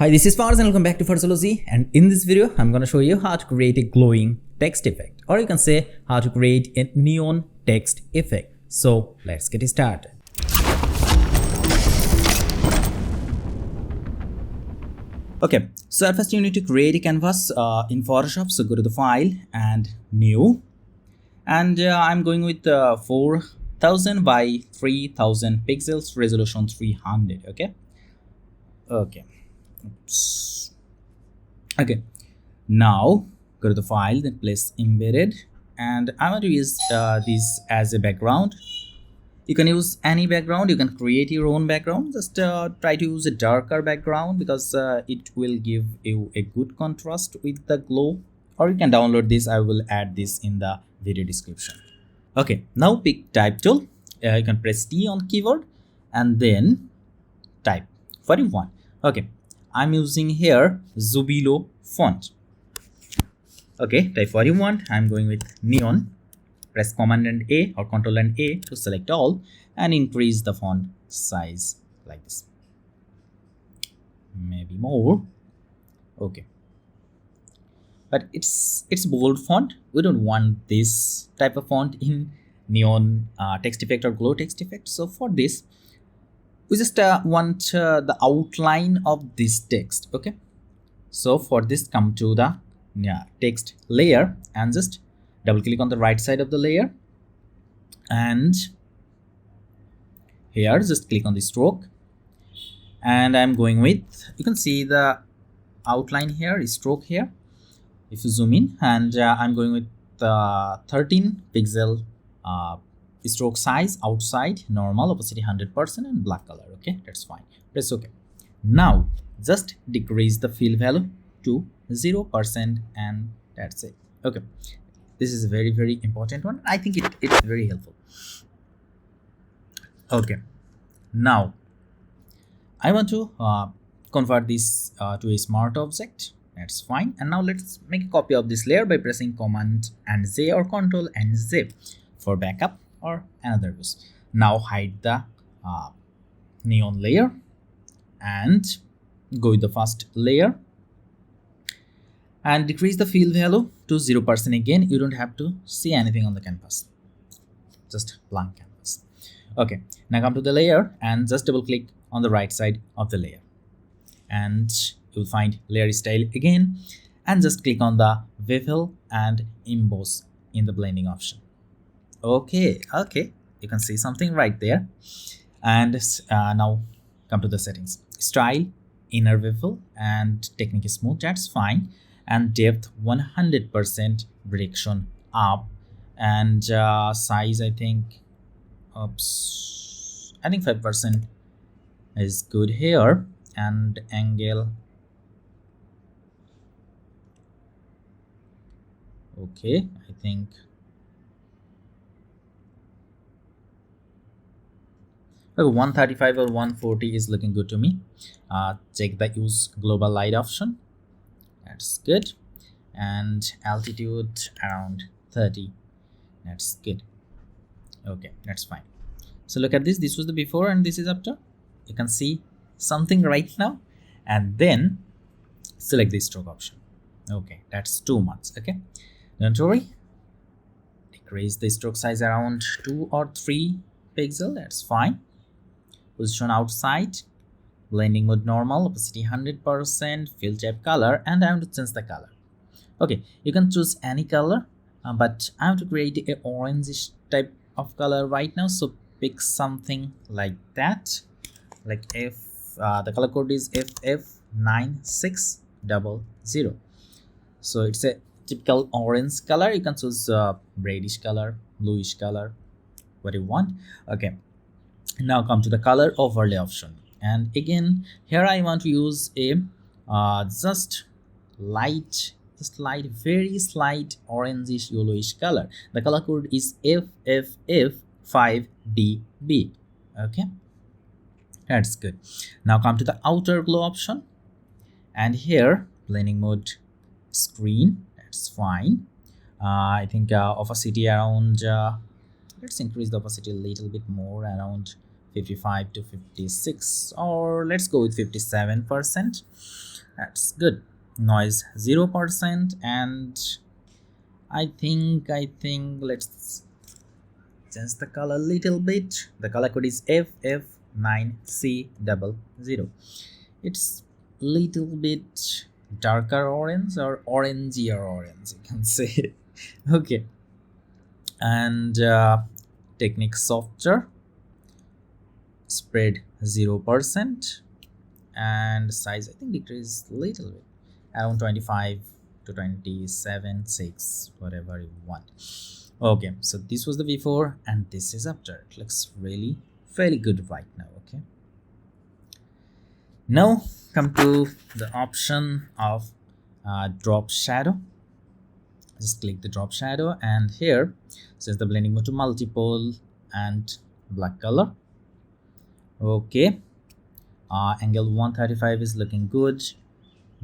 Hi, this is Fars and welcome back to Farsology, and in this video I'm going to show you how to create a glowing text effect, or you can say how to create a neon text effect. So let's get started. Okay, so first you need to create a canvas in Photoshop. So go to the file and new, and I'm going with 4000 by 3000 pixels, resolution 300. Okay. Oops. Okay, now go to the file, then place embedded, and I want to use this as a background. You can use any background, you can create your own background. Just try to use a darker background because it will give you a good contrast with the glow, or you can download this. I will add this in the video description. Okay, now pick type tool. You can press T on keyboard and then type what you want. Okay, I'm using here Zubilo font. Okay, type what you want. I'm going with neon. Press Command and A or Control and A to select all and increase the font size like this. Maybe more. Okay, but it's bold font. We don't want this type of font in neon text effect or glow text effect. So for this, we just want the outline of this text. Okay, so for this, come to the text layer and just double click on the right side of the layer, and here just click on the stroke, and I'm going with, you can see the outline here is stroke here if you zoom in, and I'm going with 13 pixel stroke size, outside, normal, opacity 100%, and black color. Okay, that's fine. Press OK. Now just decrease the fill value to 0%, and that's it. Okay, this is a very important one. I think it's very helpful. Okay, now I want to convert this to a smart object. That's fine. And now let's make a copy of this layer by pressing Command and Z or Control and Z for backup or another use. Now hide the neon layer and go with the first layer and decrease the fill value to 0%. Again, you don't have to see anything on the canvas, just blank canvas. Okay, now come to the layer and just double click on the right side of the layer, and you'll find layer style again, and just click on the bevel and emboss in the blending option. Okay, you can see something right there. And now come to the settings, style, inner bevel, and technique smooth, that's fine, and depth 100%, direction up, and size, I think 5% is good here, and angle, okay, I think 135 or 140 is looking good to me. Check the use global light option, that's good, and altitude around 30, that's good. Okay, that's fine. So look at this, this was the before and this is after. You can see something right now, and then select the stroke option. Okay, that's too much. Okay, don't worry, decrease the stroke size around 2 or 3 pixel, that's fine. Position outside, blending mode normal, opacity 100%, fill type color, and I want to change the color. Okay, you can choose any color, but I have to create a orangish type of color right now, so pick something like that, like if the color code is FF9600. So it's a typical orange color. You can choose reddish color, bluish color, what you want. Okay, now come to the color overlay option, and again here I want to use a just light, very slight orangish yellowish color. The color code is FFF5DB. Okay, that's good. Now come to the outer glow option, and here blending mode screen, that's fine. I think opacity around let's increase the opacity a little bit more, around 55 to 56, or let's go with 57%. That's good. Noise 0%, and I think let's change the color a little bit. The color code is FF9C00. It's little bit darker orange or orangier orange, you can say. Okay, and technique software spread 0%, and size I think decrease little bit, around 25 to 27 6, whatever you want. Okay, so this was the before and this is after. It looks really fairly good right now. Okay, now come to the option of drop shadow. Just click the drop shadow, and here says the blending mode to multiple and black color. Okay, angle 135 is looking good.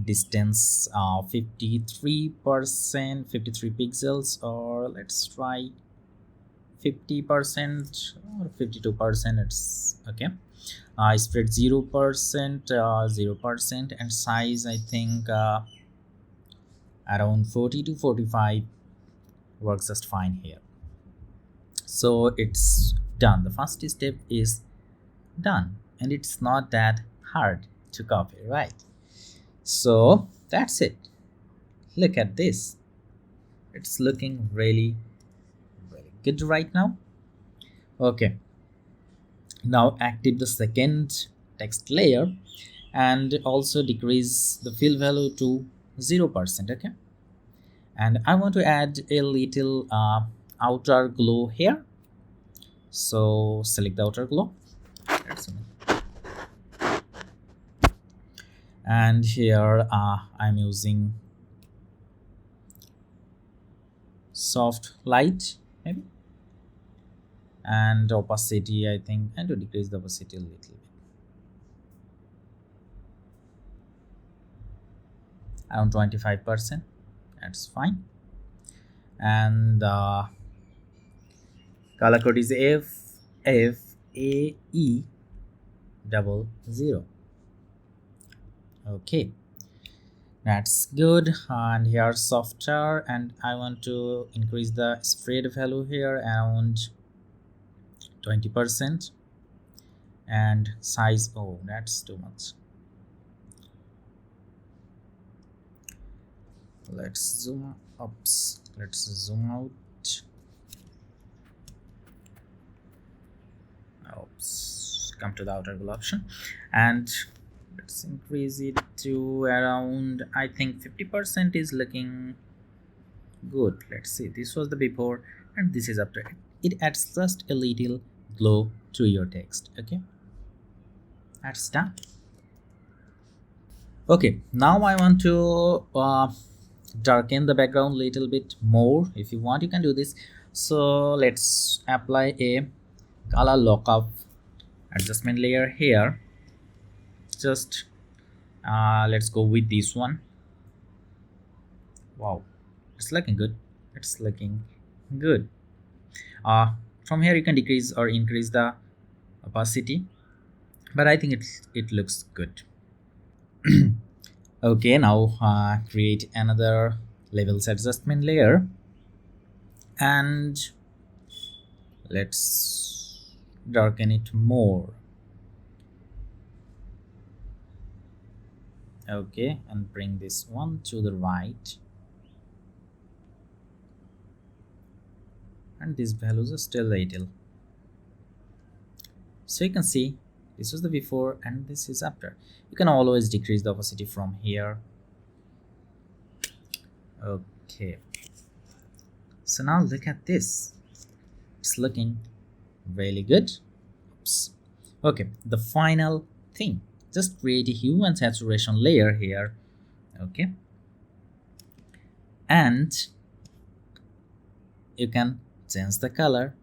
Distance 53%, 53 pixels, or let's try 50% or 52%. It's okay. Spread 0%, 0%, and size I think around 40 to 45 works just fine here. So it's done. The first step is done, and it's not that hard to copy, right? So that's it. Look at this. It's looking really good right now. Okay, now active the second text layer and also decrease the fill value to 0%. Okay, and I want to add a little outer glow here, so select the outer glow. And here I'm using soft light maybe, and opacity I think, and to decrease the opacity a little bit, around 25%. That's fine. And color code is FFAE00. Okay, that's good. And here software, and I want to increase the spread value here around 20%, and size, oh that's too much. Let's zoom out. Oops. Come to the outer glow option, and let's increase it to around, I think 50% is looking good. Let's see, this was the before and this is after. It adds just a little glow to your text. Okay, that's done. Okay, now I want to darken the background a little bit more. If you want, you can do this. So let's apply a color lockup adjustment layer here. Just let's go with this one. Wow, it's looking good. It's looking good. From here you can decrease or increase the opacity, but I think it looks good. Okay, now create another levels adjustment layer, and let's darken it more. Okay, and bring this one to the right, and these values are still little, so you can see this was the before and this is after. You can always decrease the opacity from here. Okay, so now look at this. It's looking really good. Oops. Okay, the final thing, just create a hue and saturation layer here. Okay, and you can change the color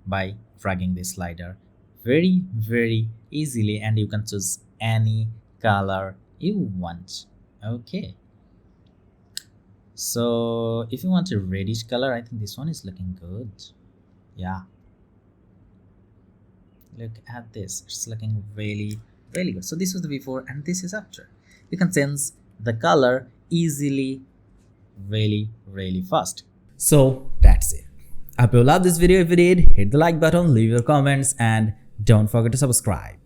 by dragging this slider very easily, and you can choose any color you want. Okay, so if you want a reddish color, I think this one is looking good. Yeah, look at this, it's looking really good. So this was the before and this is after. You can change the color easily, really fast. So that's it. I hope you loved this video. If you did, hit the like button, leave your comments, and don't forget to subscribe.